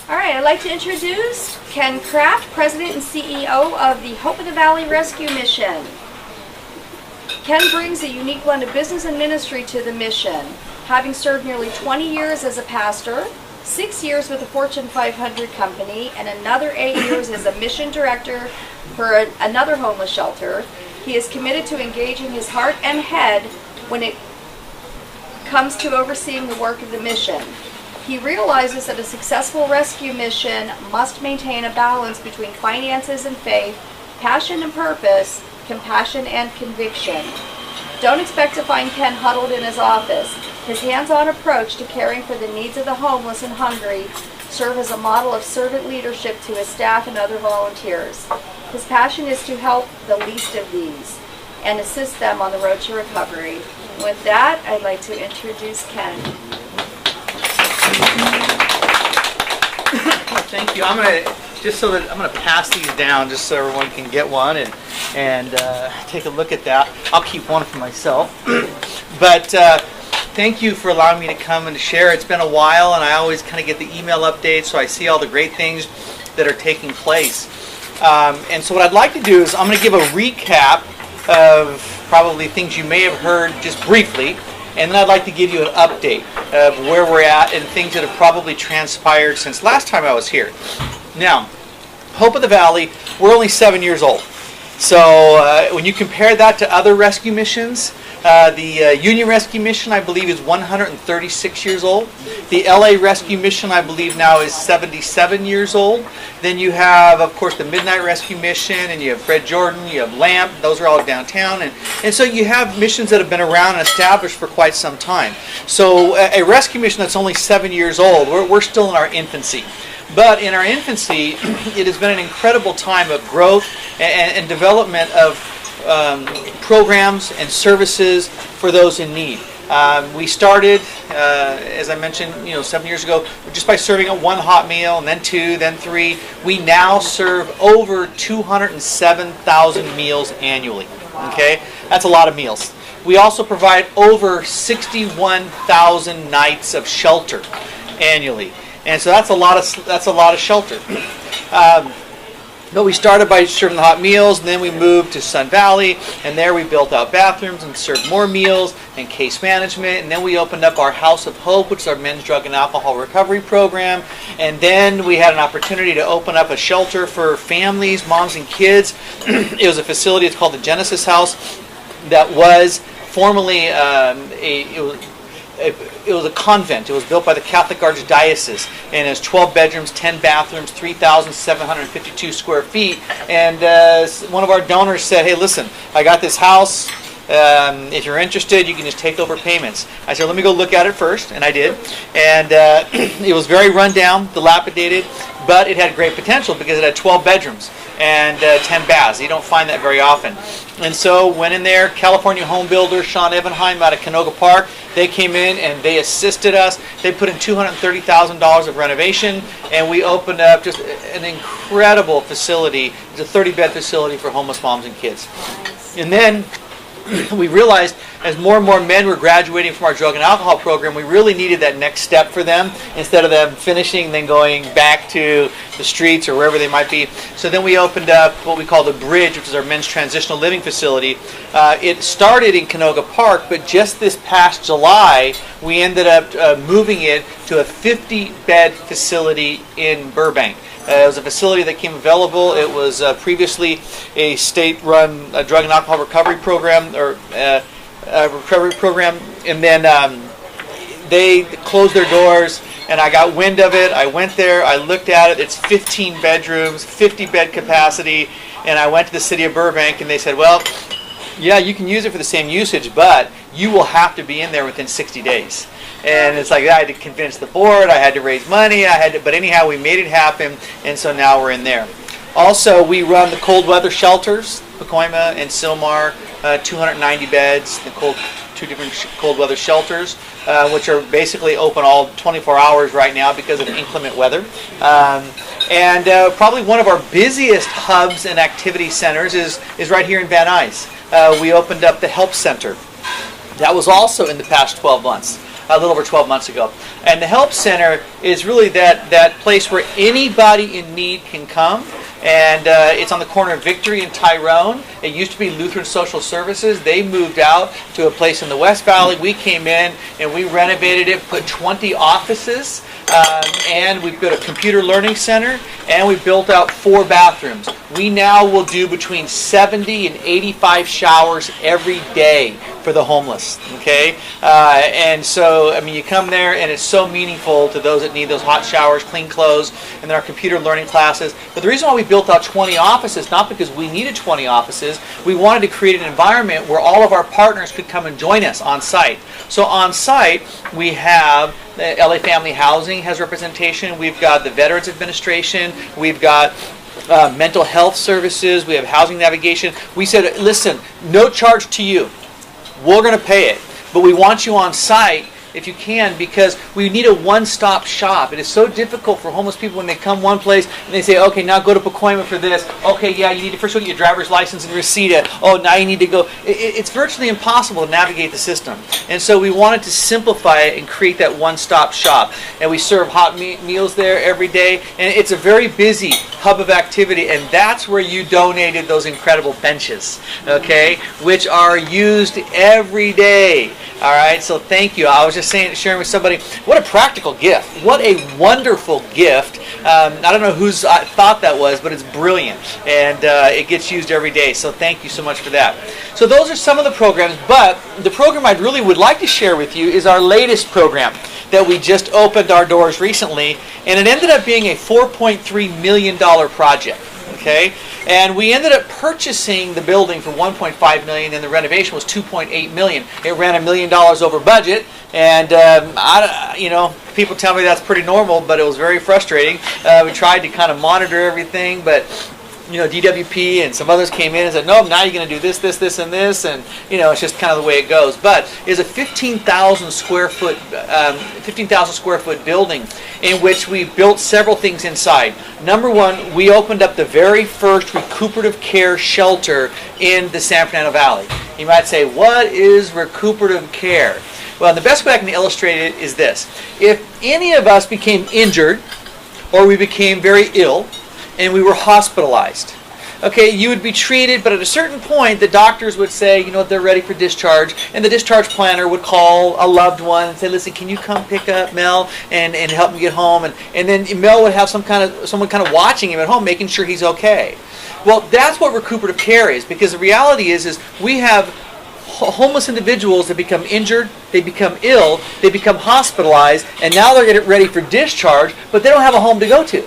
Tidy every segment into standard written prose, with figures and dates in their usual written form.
All right, I'd like to introduce Ken Kraft, President and CEO of the Hope of the Valley Rescue Mission. Ken brings a unique blend of business and ministry to the mission, having served nearly 20 years as a pastor, 6 years with a Fortune 500 company, and another 8 years as a mission director for another homeless shelter. He is committed to engaging his heart and head when it comes to overseeing the work of the mission. He realizes that a successful rescue mission must maintain a balance between finances and faith, passion and purpose, compassion and conviction. Don't expect to find Ken huddled in his office. His hands-on approach to caring for the needs of the homeless and hungry serve as a model of servant leadership to his staff and other volunteers. His passion is to help the least of these and assist them on the road to recovery. With that, I'd like to introduce Ken. Thank you. I'm gonna pass these down just so everyone can get one and take a look at that. I'll keep one for myself. But thank you for allowing me to come and to share. It's been a while, and I always kind of get the email updates, so I see all the great things that are taking place. And so what I'd like to do is I'm going to give a recap of probably things you may have heard just briefly, and then I'd like to give you an update of where we're at and things that have probably transpired since last time I was here. Now, Hope of the Valley, we're only 7 years old. So when you compare that to other rescue missions, the Union Rescue Mission, I believe, is 136 years old. The LA Rescue Mission, I believe, now is 77 years old. Then you have, of course, the Midnight Rescue Mission, and you have Fred Jordan, you have LAMP. Those are all downtown. And so you have missions that have been around and established for quite some time. So a rescue mission that's only 7 years old, we're still in our infancy. But in our infancy, it has been an incredible time of growth and development of programs and services for those in need. We started, as I mentioned, 7 years ago, just by serving one hot meal, and then 2, then 3. We now serve over 207,000 meals annually. Okay, that's a lot of meals. We also provide over 61,000 nights of shelter annually. And so that's a lot of shelter. But we started by serving the hot meals, and then we moved to Sun Valley, and there we built out bathrooms and served more meals and case management. And then we opened up our House of Hope, which is our men's drug and alcohol recovery program. And then we had an opportunity to open up a shelter for families, moms and kids. It was a facility, it's called the Genesis House, that was formerly it was a convent. It was built by the Catholic Archdiocese, and it's 12 bedrooms, 10 bathrooms, 3,752 square feet. And one of our donors said, "Hey, listen, I got this house. If you're interested, you can just take over payments." I said, "Let me go look at it first," and I did. And it was very run down, dilapidated, but it had great potential because it had 12 bedrooms and 10 baths. You don't find that very often. And so went in there, California home builder Sean Evenheim out of Canoga Park. They came in and they assisted us. They put in $230,000 of renovation, and we opened up just an incredible facility. It's a 30-bed facility for homeless moms and kids. And then we realized as more and more men were graduating from our drug and alcohol program, we really needed that next step for them instead of them finishing then going back to the streets or wherever they might be. So then we opened up what we call the Bridge, which is our men's transitional living facility. It started in Canoga Park, but just this past July, we ended up moving it to a 50-bed facility in Burbank. It was a facility that came available. It was previously a state-run drug and alcohol recovery program, and then they closed their doors, and I got wind of it. I went there, I looked at it. It's 15 bedrooms, 50-bed capacity, and I went to the city of Burbank, and they said, "Well, yeah, you can use it for the same usage, but you will have to be in there within 60 days. And it's like I had to convince the board, I had to raise money, but anyhow, we made it happen, and so now we're in there. Also, we run the cold weather shelters, Pacoima and Silmar, 290 beds, two different cold weather shelters, which are basically open all 24 hours right now because of inclement weather. And probably one of our busiest hubs and activity centers is right here in Van Nuys. We opened up the Help Center. That was also in the past 12 months. a little over 12 months ago. And the Help Center is really that place where anybody in need can come. And it's on the corner of Victory and Tyrone. It used to be Lutheran Social Services. They moved out to a place in the West Valley. We came in and we renovated it, put 20 offices, and we built a computer learning center, and we built out 4 bathrooms. We now will do between 70 and 85 showers every day for the homeless, okay? And so, I mean, you come there and it's so meaningful to those that need those hot showers, clean clothes, and then our computer learning classes. But the reason why we built out 20 offices, not because we needed 20 offices, we wanted to create an environment where all of our partners could come and join us on site. So on site, we have the LA Family Housing has representation, we've got the Veterans Administration, we've got mental health services, we have housing navigation. We said, listen, no charge to you. We're going to pay it, but we want you on site if you can, because we need a one-stop shop. It is so difficult for homeless people when they come one place and they say, okay, now go to Pacoima for this. Okay, yeah, you need to first go get your driver's license and receipt. Oh, now you need to go. It's virtually impossible to navigate the system. And so we wanted to simplify it and create that one-stop shop. And we serve hot meals there every day. And it's a very busy hub of activity. And that's where you donated those incredible benches, okay, which are used every day. All right, so thank you. I was just sharing with somebody, what a practical gift. What a wonderful gift. I don't know whose thought that was, but it's brilliant. And it gets used every day, so thank you so much for that. So those are some of the programs, but the program I really would like to share with you is our latest program that we just opened our doors recently, and it ended up being a $4.3 million project. Okay, and we ended up purchasing the building for $1.5 million, and the renovation was $2.8 million. It ran $1 million over budget, and people tell me that's pretty normal, but it was very frustrating. We tried to kind of monitor everything, but DWP and some others came in and said, no, now you're going to do this, this, this, and this, and it's just kind of the way it goes. But it's a 15,000 square foot building in which we built several things inside. Number one, we opened up the very first recuperative care shelter in the San Fernando Valley. You might say, what is recuperative care? Well, the best way I can illustrate it is this. If any of us became injured or we became very ill, and we were hospitalized, okay, you would be treated, but at a certain point, the doctors would say, they're ready for discharge, and the discharge planner would call a loved one and say, listen, can you come pick up Mel and help me get home? And then Mel would have someone kind of watching him at home, making sure he's okay. Well, that's what recuperative care is, because the reality is we have homeless individuals that become injured, they become ill, they become hospitalized, and now they're getting ready for discharge, but they don't have a home to go to.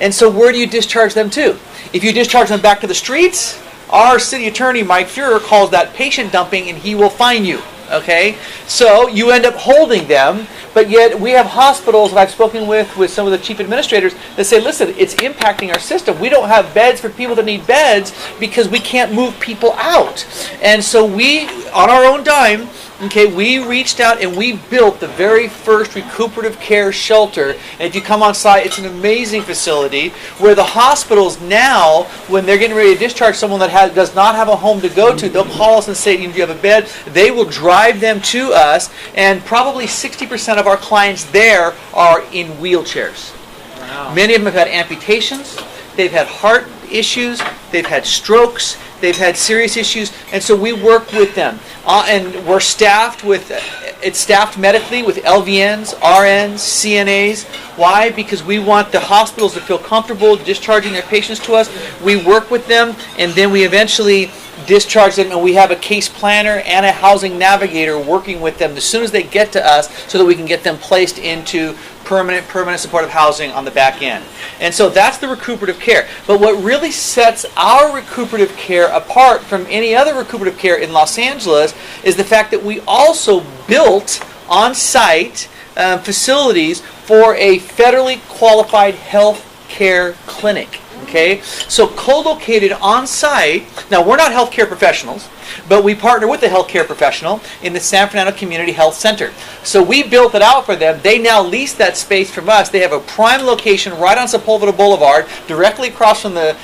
And so where do you discharge them to? If you discharge them back to the streets, our city attorney, Mike Fuhrer, calls that patient dumping, and he will fine you. Okay? So you end up holding them, but yet we have hospitals that I've spoken with some of the chief administrators that say, listen, it's impacting our system. We don't have beds for people that need beds because we can't move people out. And so we, on our own dime, okay, we reached out and we built the very first recuperative care shelter. And if you come on site, it's an amazing facility where the hospitals now, when they're getting ready to discharge someone that does not have a home to go to, they'll call us and say, do you have a bed? They will drive them to us, and probably 60% of our clients there are in wheelchairs. Wow. Many of them have had amputations, they've had heart issues, they've had strokes, they've had serious issues, and so we work with them. And we're staffed it's staffed medically with LVNs, RNs, CNAs. Why? Because we want the hospitals to feel comfortable discharging their patients to us. We work with them, and then we eventually discharge them, and we have a case planner and a housing navigator working with them as soon as they get to us so that we can get them placed into permanent supportive housing on the back end. And so that's the recuperative care. But what really sets our recuperative care apart from any other recuperative care in Los Angeles is the fact that we also built on-site facilities for a federally qualified health care clinic. Okay, so co-located on-site. Now, we're not healthcare professionals, but we partner with a healthcare professional in the San Fernando Community Health Center. So we built it out for them. They now lease that space from us. They have a prime location right on Sepulveda Boulevard, directly across from the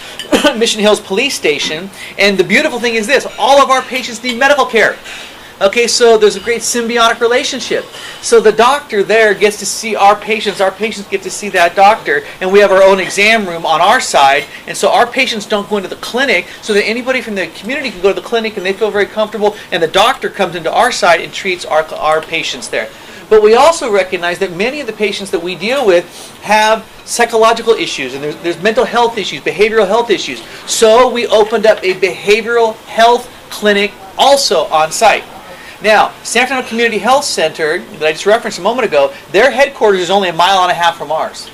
Mission Hills Police Station. And the beautiful thing is this: all of our patients need medical care. Okay, so there's a great symbiotic relationship. So the doctor there gets to see our patients get to see that doctor, and we have our own exam room on our side, and so our patients don't go into the clinic, so that anybody from the community can go to the clinic and they feel very comfortable, and the doctor comes into our side and treats our patients there. But we also recognize that many of the patients that we deal with have psychological issues, and there's mental health issues, behavioral health issues. So we opened up a behavioral health clinic also on site. Now, San Fernando Community Health Center, that I just referenced a moment ago, their headquarters is only 1.5 miles from ours.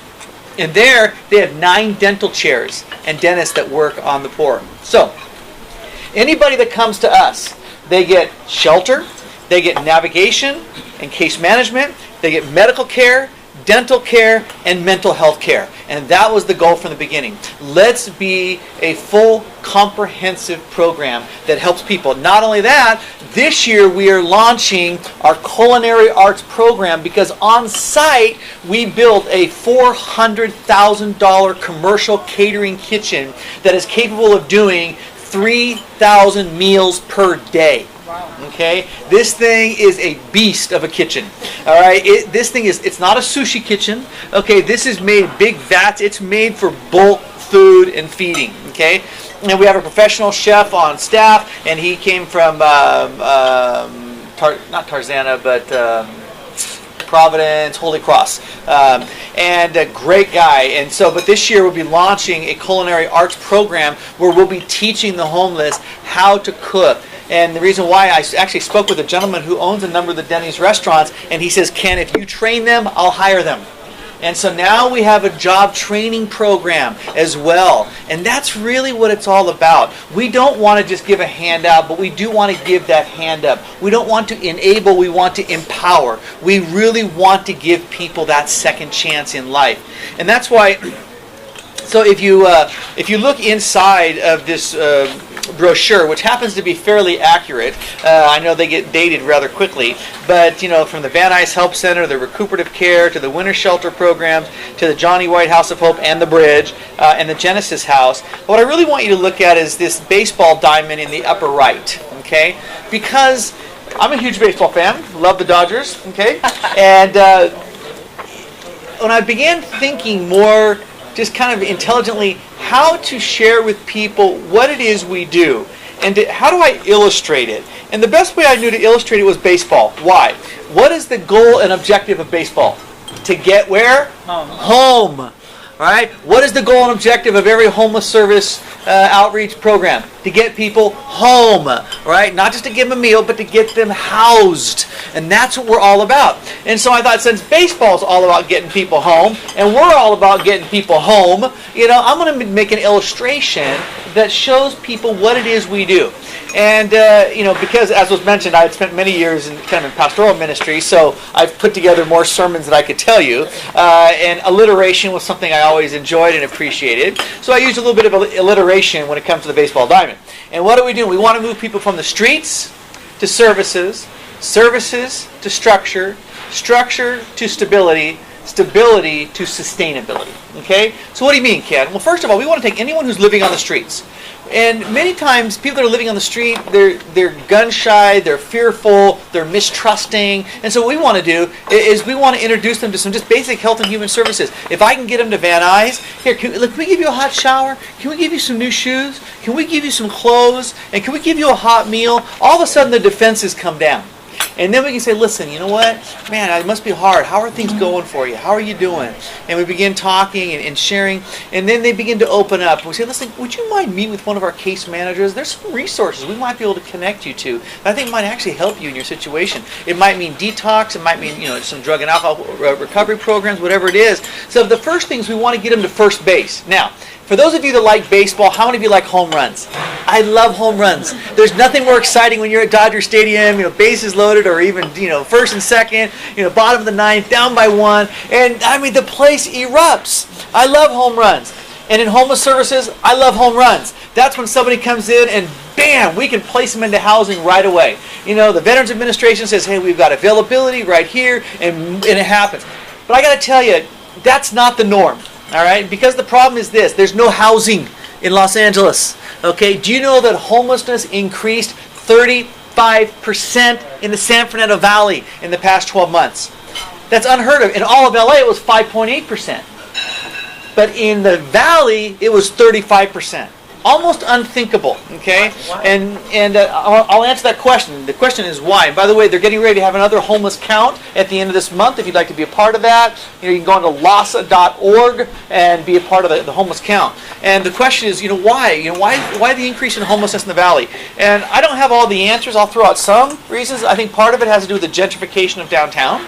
And there, they have 9 dental chairs and dentists that work on the poor. So, anybody that comes to us, they get shelter, they get navigation and case management, they get medical care, dental care, and mental health care. And that was the goal from the beginning. Let's be a full, comprehensive program that helps people. Not only that, this year we are launching our culinary arts program, because on site we built a $400,000 commercial catering kitchen that is capable of doing 3,000 meals per day. Okay, this thing is a beast of a kitchen. All right, it's not a sushi kitchen. Okay, this is made big vats. It's made for bulk food and feeding. Okay, and we have a professional chef on staff, and he came from not Tarzana, but Providence, Holy Cross, and a great guy. And so, but this year we'll be launching a culinary arts program where we'll be teaching the homeless how to cook. And the reason why, I actually spoke with a gentleman who owns a number of the Denny's restaurants, and he says, Ken, if you train them, I'll hire them. And so now we have a job training program as well. And that's really what it's all about. We don't want to just give a handout, but we do want to give that hand up. We don't want to enable, we want to empower. We really want to give people that second chance in life. And that's why, so if you look inside of this brochure, which happens to be fairly accurate. I know they get dated rather quickly, but from the Van Nuys Help Center, the recuperative care, to the winter shelter programs, to the Johnny White House of Hope and the Bridge, and the Genesis House. What I really want you to look at is this baseball diamond in the upper right, okay? Because I'm a huge baseball fan, love the Dodgers, okay? And when I began thinking more just kind of intelligently how to share with people what it is we do, and how do I illustrate it. And the best way I knew to illustrate it was baseball. Why? What is the goal and objective of baseball? To get where? Home. Right? What is the goal and objective of every homeless service outreach program? To get people home, right? Not just to give them a meal, but to get them housed. And that's what we're all about. And so I thought, since baseball is all about getting people home, and we're all about getting people home, I'm going to make an illustration that shows people what it is we do. And, because, as was mentioned, I had spent many years in pastoral ministry, so I've put together more sermons than I could tell you. And alliteration was something I always enjoyed and appreciated. So I used a little bit of alliteration when it comes to the baseball diamond. And what do? We want to move people from the streets to services, services to structure, structure to stability, stability to sustainability. Okay? So what do you mean, Ken? Well, first of all, we want to take anyone who's living on the streets. And many times, people that are living on the street, they're gun-shy, they're fearful, they're mistrusting. And so what we want to do is we want to introduce them to some just basic health and human services. If I can get them to Van Nuys, here, can we give you a hot shower? Can we give you some new shoes? Can we give you some clothes? And can we give you a hot meal? All of a sudden, the defenses come down. And then we can say, listen, you know what? Man, it must be hard. How are things going for you? How are you doing? And we begin talking and sharing. And then they begin to open up. And we say, listen, would you mind meeting with one of our case managers? There's some resources we might be able to connect you to that I think might actually help you in your situation. It might mean detox. It might mean some drug and alcohol recovery programs, whatever it is. So the first things, we want to get them to first base. Now, for those of you that like baseball, how many of you like home runs? I love home runs. There's nothing more exciting when you're at Dodger Stadium, bases loaded, or even, first and second, bottom of the ninth, down by 1. And, the place erupts. I love home runs. And in homeless services, I love home runs. That's when somebody comes in and bam, we can place them into housing right away. The Veterans Administration says, hey, we've got availability right here, and it happens. But I got to tell you, that's not the norm. All right, because the problem is this: there's no housing in Los Angeles. Okay, do you know that homelessness increased 30% 35% in the San Fernando Valley in the past 12 months. That's unheard of. In all of LA, it was 5.8%. But in the Valley, it was 35%. Almost unthinkable, okay? Why? And I'll answer that question. The question is why. And by the way, they're getting ready to have another homeless count at the end of this month. If you'd like to be a part of that, you can go on to lhasa.org and be a part of the homeless count. And the question is, why? Why the increase in homelessness in the Valley? And I don't have all the answers. I'll throw out some reasons. I think part of it has to do with the gentrification of downtown.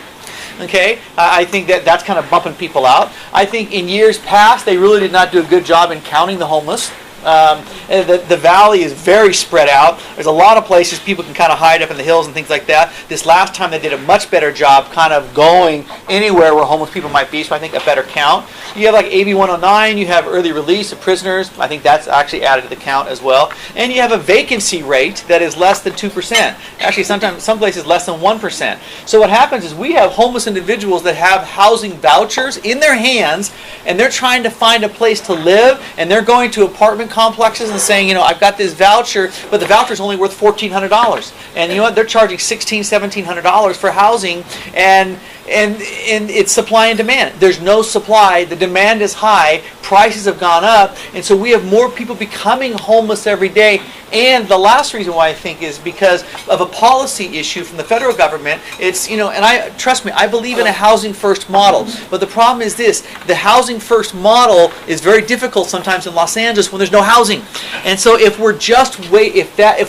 Okay, I think that's kind of bumping people out. I think in years past, they really did not do a good job in counting the homeless. The valley is very spread out. There's a lot of places people can kind of hide up in the hills and things like that. This last time they did a much better job kind of going anywhere where homeless people might be, so I think a better count. You have like AB 109, you have early release of prisoners. I think that's actually added to the count as well. And you have a vacancy rate that is less than 2%. Actually, sometimes some places less than 1%. So what happens is we have homeless individuals that have housing vouchers in their hands, and they're trying to find a place to live, and they're going to apartment complexes and saying, I've got this voucher, but the voucher is only worth $1,400. And you know what? They're charging $1,600, $1,700 for housing, and it's supply and demand. There's no supply. The demand is high. Prices have gone up. And so we have more people becoming homeless every day. And the last reason why I think is because of a policy issue from the federal government. It's, and trust me, I believe in a housing first model. But the problem is this: the housing first model is very difficult sometimes in Los Angeles when there's no housing. And so if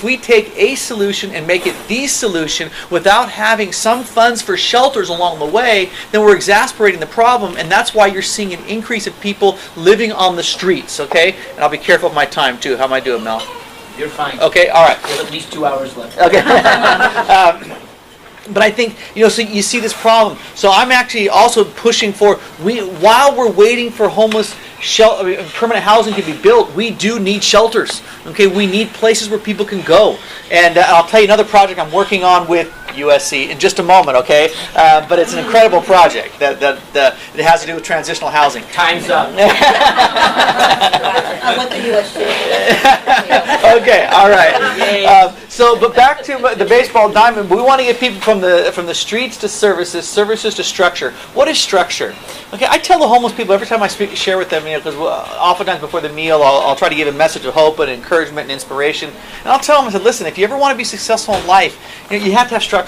we take a solution and make it the solution without having some funds for shelters along the way, then we're exasperating the problem, and that's why you're seeing an increase of people living on the streets, okay? And I'll be careful of my time too. How am I doing, Mel? You're fine. Okay, all right. You have at least 2 hours left. Okay. But I think, so you see this problem. So I'm actually also pushing for, while we're waiting for permanent housing to be built, we do need shelters. Okay, we need places where people can go. And I'll tell you another project I'm working on with USC in just a moment, okay? But it's an incredible project that it has to do with transitional housing. Time's up. I went to USC. Okay, all right. But back to the baseball diamond. We want to get people from the streets to services to structure. What is structure? Okay, I tell the homeless people every time I share with them, because oftentimes before the meal, I'll try to give a message of hope and encouragement and inspiration. And I'll tell them, I said, listen, if you ever want to be successful in life, you have to have structure.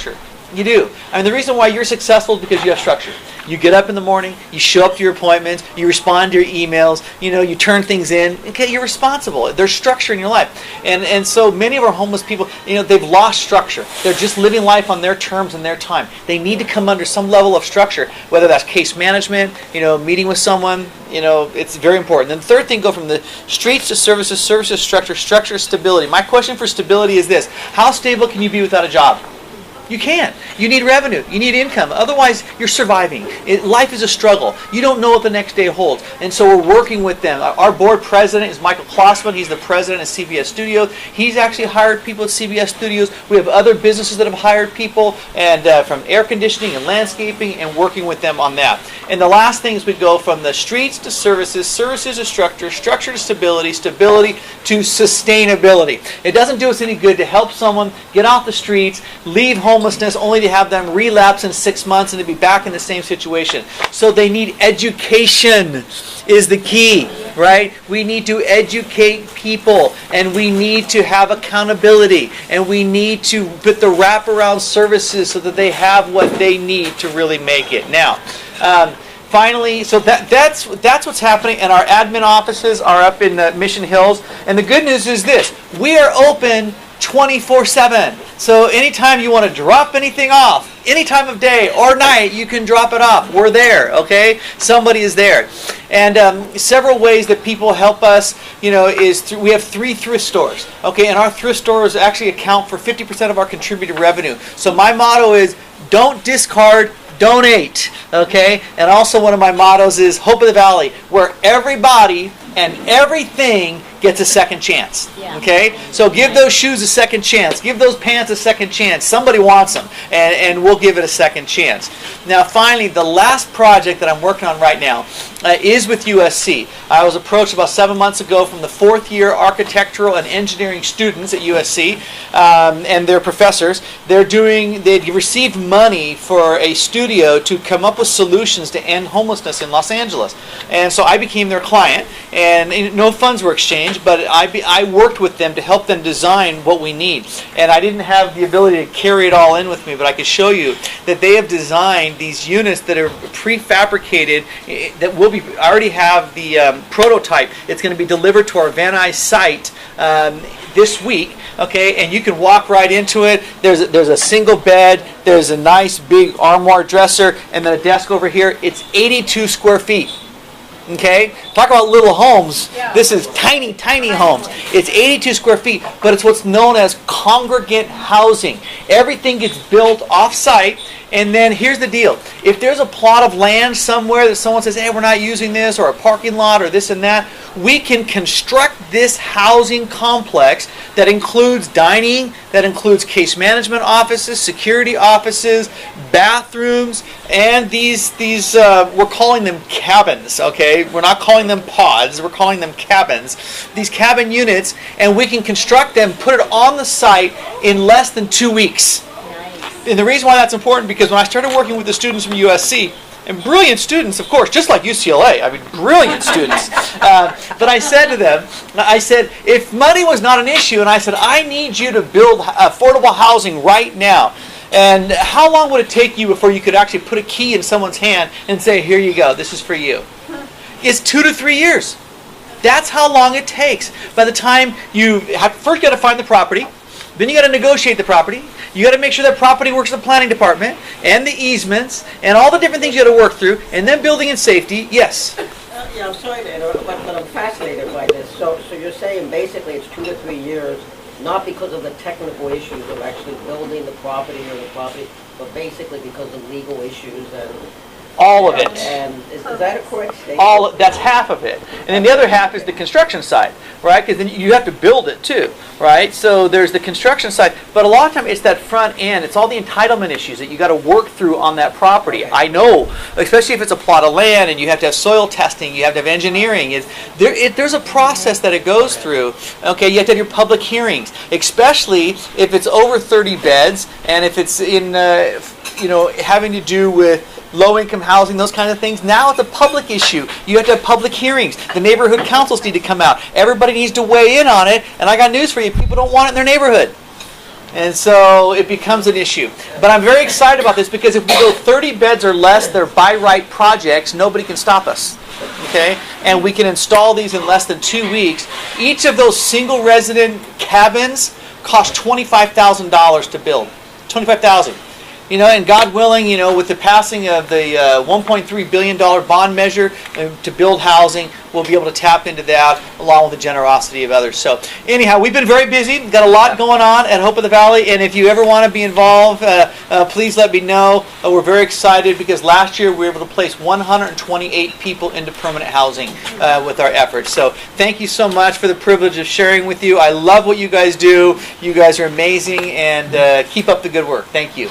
You do. I mean, the reason why you're successful is because you have structure. You get up in the morning, you show up to your appointments, you respond to your emails, you turn things in. Okay, you're responsible. There's structure in your life. And so many of our homeless people, they've lost structure. They're just living life on their terms and their time. They need to come under some level of structure, whether that's case management, meeting with someone, it's very important. Then the third thing, go from the streets to services, services structure stability. My question for stability is this: how stable can you be without a job? You can't. You need revenue. You need income. Otherwise, you're surviving. Life is a struggle. You don't know what the next day holds. And so we're working with them. Our board president is Michael Klossman. He's the president of CBS Studios. He's actually hired people at CBS Studios. We have other businesses that have hired people, and from air conditioning and landscaping, and working with them on that. And the last thing is we go from the streets to services, services to structure, structure to stability, stability to sustainability. It doesn't do us any good to help someone get off the streets, leave homelessness, only to have them relapse in 6 months and to be back in the same situation. So they need education is the key, right? We need to educate people, and we need to have accountability, and we need to put the wraparound services so that they have what they need to really make it. Now, finally, so that's what's happening, and our admin offices are up in Mission Hills. And the good news is this: we are open 24/7. So anytime you want to drop anything off, any time of day or night, you can drop it off. We're there, okay? Somebody is there. And several ways that people help us, is we have 3 thrift stores, okay? And our thrift stores actually account for 50% of our contributed revenue. So my motto is, don't discard, donate, okay? And also one of my mottos is Hope of the Valley, where everybody and everything gets a second chance. Yeah. Okay? So give those shoes a second chance. Give those pants a second chance. Somebody wants them, and we'll give it a second chance. Now, finally, the last project that I'm working on right now is with USC. I was approached about 7 months ago from the fourth year architectural and engineering students at USC and their professors. They'd received money for a studio to come up with solutions to end homelessness in Los Angeles. And so I became their client, and no funds were exchanged, but I worked with them to help them design what we need. And I didn't have the ability to carry it all in with me, but I could show you that they have designed these units that are prefabricated that will be, I already have the prototype. It's going to be delivered to our Van Nuys site this week, okay, and you can walk right into it. There's a single bed, there's a nice big armoire dresser, and then a desk over here. It's 82 square feet. Okay, talk about little homes. Yeah. This is tiny, tiny homes. It's 82 square feet, but it's what's known as congregant housing. Everything gets built off-site, and then here's the deal. If there's a plot of land somewhere that someone says, hey, we're not using this, or a parking lot, or this and that, we can construct this housing complex that includes dining, that includes case management offices, security offices, bathrooms, and these we're calling them cabins, okay? We're not calling them pods, we're calling them cabins. These cabin units, and we can construct them, put it on the site in less than 2 weeks. Nice. And the reason why that's important, because when I started working with the students from USC, and brilliant students, of course, just like UCLA, I mean, brilliant students. But I said to them, if money was not an issue, and I said, I need you to build affordable housing right now, and how long would it take you before you could actually put a key in someone's hand and say, here you go, this is for you? It's 2 to 3 years. That's how long it takes. By the time you first got to find the property, then you got to negotiate the property. You got to make sure that property works in the planning department and the easements and all the different things you got to work through, and then building and safety. Yes. Yeah, I'm sorry to interrupt, but I'm fascinated by this. So you're saying basically it's 2 to 3 years, not because of the technical issues of actually building the property or the property, but basically because of legal issues and All of it. And is that a correct statement? That's half of it. And then the other half is the construction side, right? Because then you have to build it too, right? So there's the construction side, but a lot of time it's that front end. It's all the entitlement issues that you got to work through on that property. Okay. I know, especially if it's a plot of land and you have to have soil testing, you have to have engineering. There's a process that it goes through. Okay, you have to have your public hearings, especially if it's over 30 beds and if it's in, having to do with low-income housing, those kind of things. Now it's a public issue. You have to have public hearings. The neighborhood councils need to come out. Everybody needs to weigh in on it. And I got news for you. People don't want it in their neighborhood. And so it becomes an issue. But I'm very excited about this because if we go 30 beds or less, they're by right projects, nobody can stop us. Okay? And we can install these in less than 2 weeks. Each of those single resident cabins cost $25,000 to build. $25,000. And God willing, with the passing of the $1.3 billion bond measure to build housing, we'll be able to tap into that along with the generosity of others. So anyhow, we've been very busy. We've got a lot going on at Hope of the Valley, and if you ever want to be involved, please let me know. We're very excited because last year we were able to place 128 people into permanent housing with our efforts. So thank you so much for the privilege of sharing with you. I love what you guys do. You guys are amazing, and keep up the good work. Thank you.